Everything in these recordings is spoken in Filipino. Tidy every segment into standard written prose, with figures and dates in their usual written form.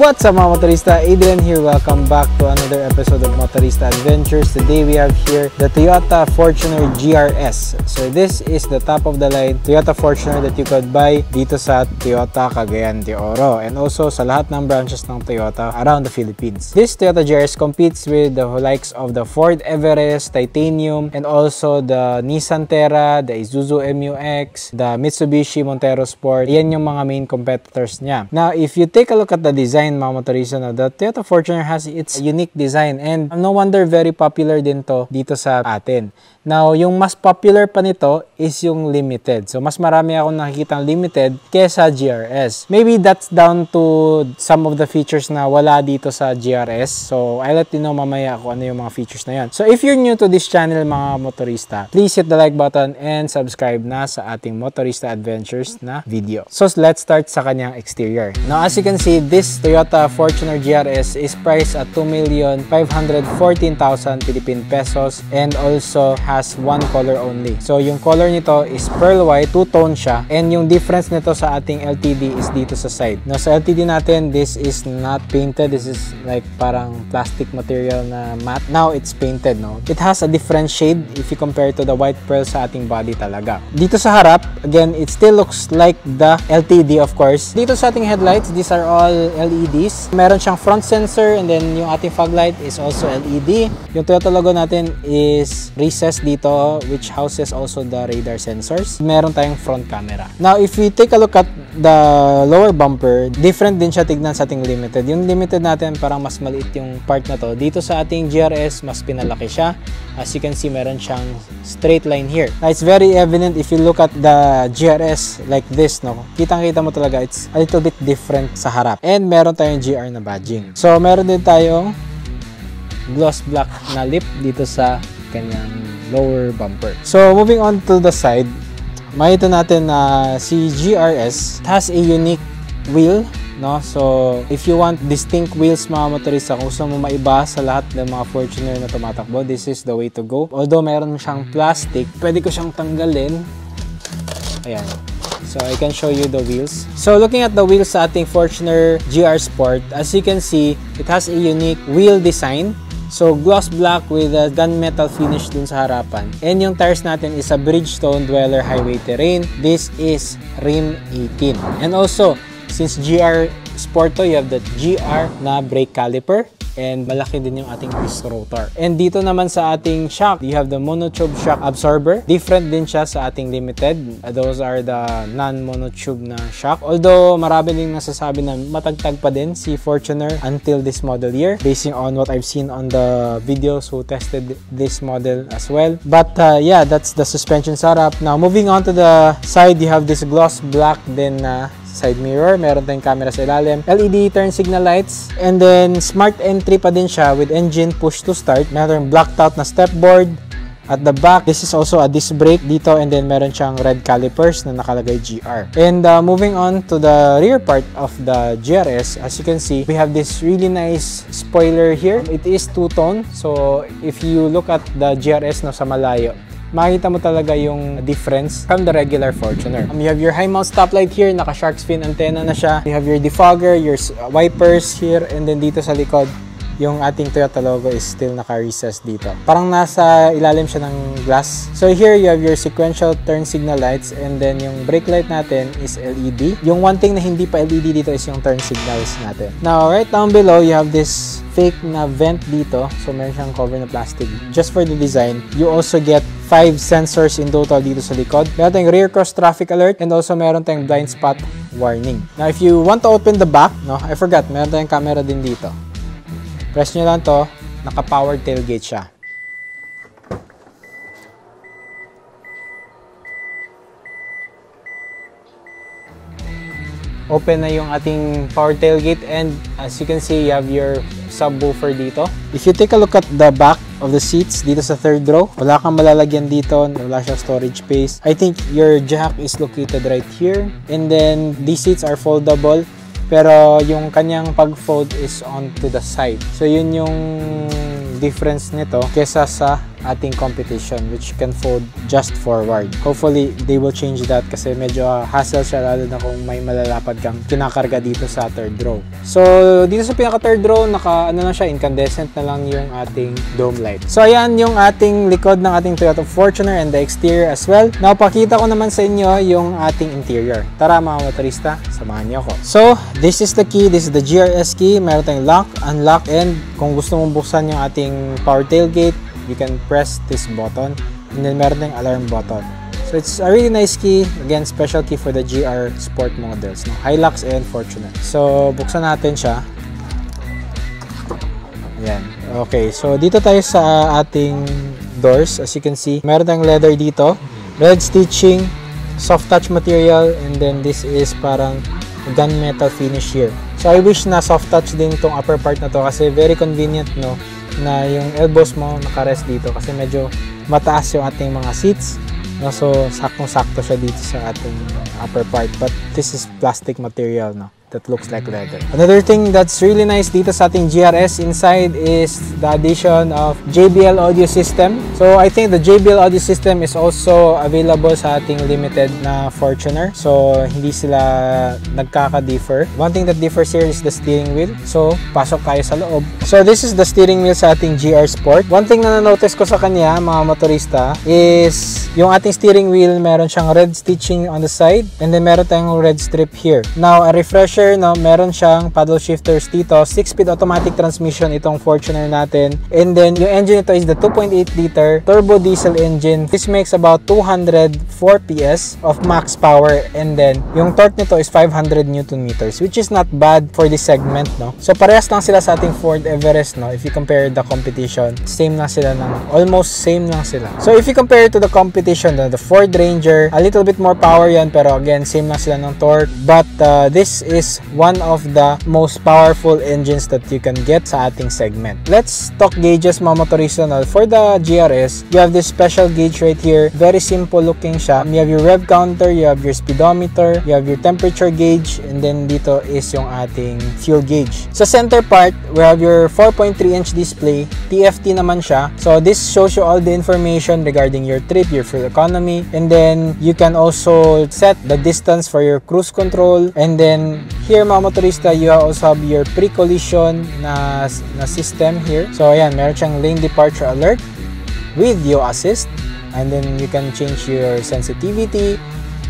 What's up mga motorista? Adrian here. Welcome back to another episode of Motorista Adventures. Today we have here the Toyota Fortuner GRS. So this is the top of the line Toyota Fortuner that you could buy dito sa Toyota Cagayan de Oro and also sa lahat ng branches ng Toyota around the Philippines. This Toyota GRS competes with the likes of the Ford Everest, Titanium, and also the Nissan Terra, the Isuzu MU-X, the Mitsubishi Montero Sport. Yan yung mga main competitors niya. Now, if you take a look at the design mga motorista, the Toyota Fortuner has its unique design and no wonder very popular din to dito sa atin. Now, yung mas popular pa nito is yung limited. So, mas marami akong nakikitang limited kesa GRS. Maybe that's down to some of the features na wala dito sa GRS. So, I'll let you know mamaya kung ano yung mga features na yan. So, if you're new to this channel mga motorista, please hit the like button and subscribe na sa ating Motorista Adventures na video. So, let's start sa kanyang exterior. Now, as you can see, this Toyota Fortuner GRS is priced at 2,514,000 Philippine pesos and also has one color only. So, yung color nito is pearl white, two-tone siya, and yung difference nito sa ating LTD is dito sa side. Now, sa LTD natin, this is not painted. This is like parang plastic material na matte. Now, it's painted, no? It has a different shade if you compare to the white pearl sa ating body talaga. Dito sa harap, again, it still looks like the LTD, of course. Dito sa ating headlights, these are all LEDs. Meron siyang front sensor and then yung ating fog light is also LED. Yung Toyota logo natin is recessed dito, which houses also the radar sensors. Meron tayong front camera. Now, if we take a look at the lower bumper, different din siya tignan sa ating limited. Yung limited natin parang mas maliit yung part na to. Dito sa ating GRS, mas pinalaki siya. As you can see, meron siyang straight line here. Now, it's very evident if you look at the GRS like this, no? Kitang-kita mo talaga, it's a little bit different sa harap. And meron tayong GR na badging. So, meron din tayong gloss black na lip dito sa kanyang lower bumper. So, moving on to the side, makita natin na si GRS has a unique wheel, no? So, if you want distinct wheels mga motorista, kung gusto mo maiba sa lahat ng mga Fortuner na tumatakbo, this is the way to go. Although meron siyang plastic, pwede ko siyang tanggalin. Ayan. So, I can show you the wheels. So, looking at the wheels sa ating Fortuner GR Sport, as you can see, it has a unique wheel design. So, gloss black with a gunmetal finish dun sa harapan. And yung tires natin is a Bridgestone Dweller Highway Terrain. This is rim 18. And also, since GR Sport to, you have the GR na brake caliper. And malaki din yung ating disc rotor. And dito naman sa ating shock, you have the monotube shock absorber. Different din siya sa ating limited. Those are the non-monotube na shock. Although marami din nasasabi na matagtag pa din si Fortuner until this model year, basing on what I've seen on the videos who tested this model as well. But yeah, that's the suspension setup. Now moving on to the side, you have this gloss black din na side mirror. Meron tayong camera sa ilalim, LED turn signal lights, and then smart entry pa din siya with engine push to start. Meron blacked out na step board. At the back, this is also a disc brake dito, and then meron siyang red calipers na nakalagay GR. And moving on to the rear part of the GRS, as you can see, we have this really nice spoiler here. It is two-tone, so if you look at the GRS no, sa malayo, makikita mo talaga yung difference from the regular Fortuner. You have your high mount stoplight here, naka shark's fin antenna na siya. You have your defogger, your wipers here, and then dito sa likod, yung ating Toyota logo is still naka-recess dito. Parang nasa ilalim siya ng glass. So here, you have your sequential turn signal lights, and then yung brake light natin is LED. Yung one thing na hindi pa LED dito is yung turn signals natin. Now, right down below, you have this fake na vent dito. So, meron siyang cover na plastic. Just for the design, you also get 5 sensors in total dito sa likod. Meron tayong rear cross traffic alert, and also meron tayong blind spot warning. Now, if you want to open the back, no, I forgot, meron tayong camera din dito. Press nyo lang to, naka-powered tailgate siya. Open na yung ating power tailgate, and as you can see, you have your subwoofer dito. If you take a look at the back of the seats dito sa third row. Wala kang malalagyan dito, wala siyang storage space. I think your jack is located right here. And then these seats are foldable, pero yung kanyang pag-fold is onto the side. So yun yung difference nito kesa sa ating competition, which can fold just forward. Hopefully, they will change that kasi medyo hassle siya, lalo na kung may malalapad kang kinakarga dito sa third row. So, dito sa pinaka third row, ano na siya, incandescent na lang yung ating dome light. So, ayan yung ating likod ng ating Toyota Fortuner and the exterior as well. Now, pakita ko naman sa inyo yung ating interior. Tara mga motorista, samahan niyo ako. So, this is the key. This is the GRS key. Meron tayong lock, unlock, and kung gusto mong buksan yung ating power tailgate, you can press this button, and then meron tayong alarm button. So it's a really nice key. Again, special key for the GR Sport models, no? Hilux and Fortuner. So buksan natin siya. Ayan. Okay, so dito tayo sa ating doors. As you can see, meron tayong leather dito, red stitching, soft touch material, and then this is parang gunmetal finish here. So I wish na soft touch din itong upper part na to kasi very convenient, no, na yung elbows mo nakarest dito kasi medyo mataas yung ating mga seats, no? So saktong-sakto siya dito sa ating upper part, but this is plastic material, no, that looks like leather. Another thing that's really nice dito sa ating GRS inside is the addition of JBL audio system. So I think the JBL audio system is also available sa ating limited na Fortuner. So hindi sila nagkaka-differ. One thing that differs here is the steering wheel. So pasok tayo sa loob. So this is the steering wheel sa ating GR Sport. One thing na na-notice ko sa kanya, mga motorista, is yung ating steering wheel meron siyang red stitching on the side, and then meron tayong red strip here. Now a refresher, no, meron siyang paddle shifters dito, 6-speed automatic transmission itong Fortuner natin, and then yung engine ito is the 2.8 liter turbo diesel engine. This makes about 204 PS of max power, and then yung torque nito is 500 Newton meters, which is not bad for this segment, no. So parehas lang sila sa ating Ford Everest, no. If you compare the competition, same lang sila, almost same lang sila. So if you compare to the competition, the Ford Ranger, a little bit more power yan, pero again same lang sila ng torque, but this is one of the most powerful engines that you can get sa ating segment. Let's talk gauges, mga motorista. For the GRS, you have this special gauge right here. Very simple looking siya. You have your rev counter, you have your speedometer, you have your temperature gauge, and then dito is yung ating fuel gauge. Sa center part, we have your 4.3-inch display. TFT naman siya. So this shows you all the information regarding your trip, your fuel economy, and then you can also set the distance for your cruise control, and then here, mga motorista, you also have your pre-collision na system here. So ayan, meron siyang lane departure alert with Yo Assist, and then you can change your sensitivity.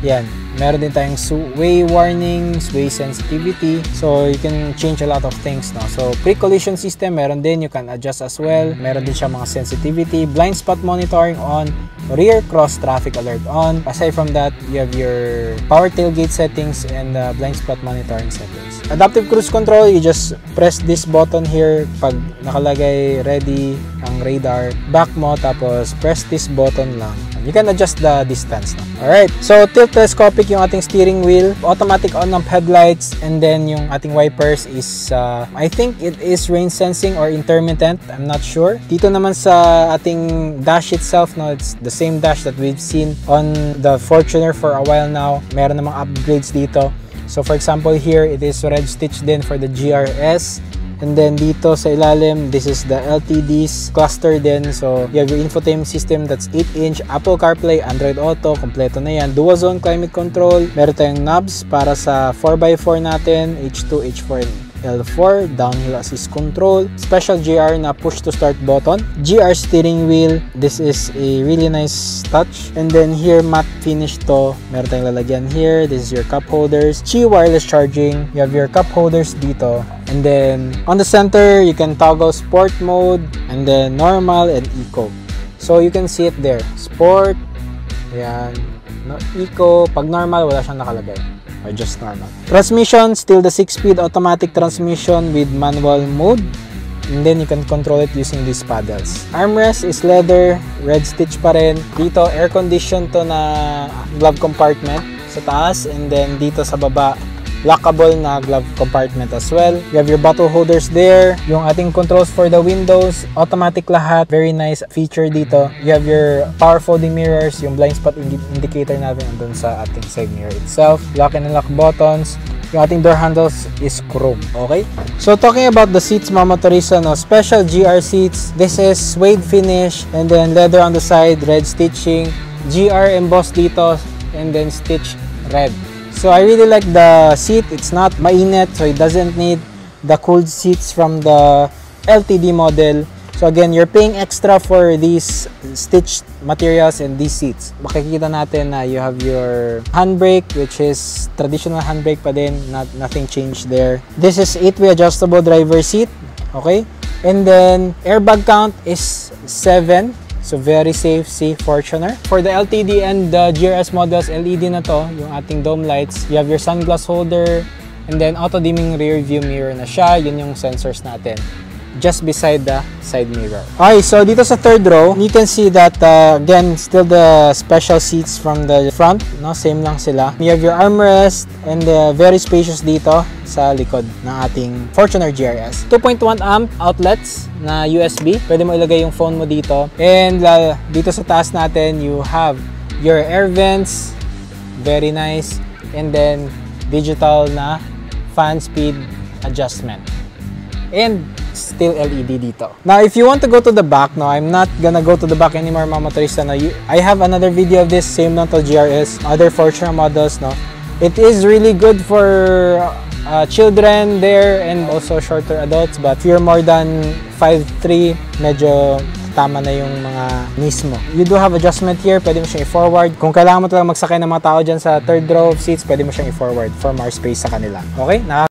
Yan, meron din tayong way warnings, way sensitivity. So you can change a lot of things, no. So pre-collision system meron din, you can adjust as well. Meron din siya mga sensitivity, blind spot monitoring on, rear cross traffic alert on. Aside from that, you have your power tailgate settings and blind spot monitoring settings. Adaptive cruise control, you just press this button here pag nakalagay ready ang radar. Back mo, tapos press this button lang. You can adjust the distance, no? Alright, so tilt telescopic yung ating steering wheel, automatic on-off headlights, and then yung ating wipers is, I think it is rain sensing or intermittent, I'm not sure. Dito naman sa ating dash itself, no, it's the same dash that we've seen on the Fortuner for a while now. Meron namang upgrades dito. So for example here, it is red stitch din for the GRS. And then dito sa ilalim, this is the LTDs cluster din. So you have your infotainment system that's 8-inch, Apple CarPlay, Android Auto, kompleto na yan. Dual zone climate control. Meron tayong knobs para sa 4x4 natin, H2, H4, and L4, downhill assist control, special GR na push to start button, GR steering wheel. This is a really nice touch. And then here, matte finish to. Meron tayong lalagyan here. This is your cup holders, Qi wireless charging. You have your cup holders dito. And then on the center, you can toggle sport mode, and then normal and eco. So you can see it there, sport, yan, no, eco. Pag normal, wala siyang nakalagay, or just normal. Transmission, still the 6-speed automatic transmission with manual mode, and then you can control it using these paddles. Armrest is leather, red stitch pa rin. Dito, air condition to na glove compartment sa taas, and then dito sa baba, lockable na glove compartment as well. You have your bottle holders there. Yung ating controls for the windows, automatic lahat. Very nice feature dito. You have your power folding mirrors, yung blind spot indicator natin andun sa ating side mirror itself. Lock and unlock buttons. Yung ating door handles is chrome. Okay? So talking about the seats mga motorista, no, special GR seats. This is suede finish and then leather on the side, red stitching, GR embossed dito, and then stitch red. So I really like the seat. It's not mainit, so it doesn't need the cooled seats from the LTD model. So again, you're paying extra for these stitched materials and these seats. Makikita natin na you have your handbrake, which is traditional handbrake pa din, nothing changed there. This is 8-way adjustable driver seat, okay? And then airbag count is 7. So very safe, see Fortuner. For the LTD and the GRS models, LED na to, yung ating dome lights. You have your sunglass holder, and then auto-dimming rear view mirror na siya. Yun yung sensors natin, just beside the side mirror. Okay, so dito sa third row, you can see that again, still the special seats from the front, no? Same lang sila. You have your armrest and very spacious dito sa likod ng ating Fortuner GRS. 2.1 amp outlets na USB. Pwede mo ilagay yung phone mo dito. And dito sa taas natin, you have your air vents. Very nice. And then digital na fan speed adjustment. And still LED dito. Now, if you want to go to the back, no, I'm not gonna go to the back anymore, mga motorista. No, I have another video of this, same lang to GRS, other Fortuner models, no. It is really good for children there and also shorter adults, but if you're more than 5'3", medyo tama na yung mga knees mo. You do have adjustment here, pwede mo siyang i-forward. Kung kailangan mo talagang magsakay ng mga tao dyan sa third row of seats, pwede mo siyang i-forward for more space sa kanila. Okay?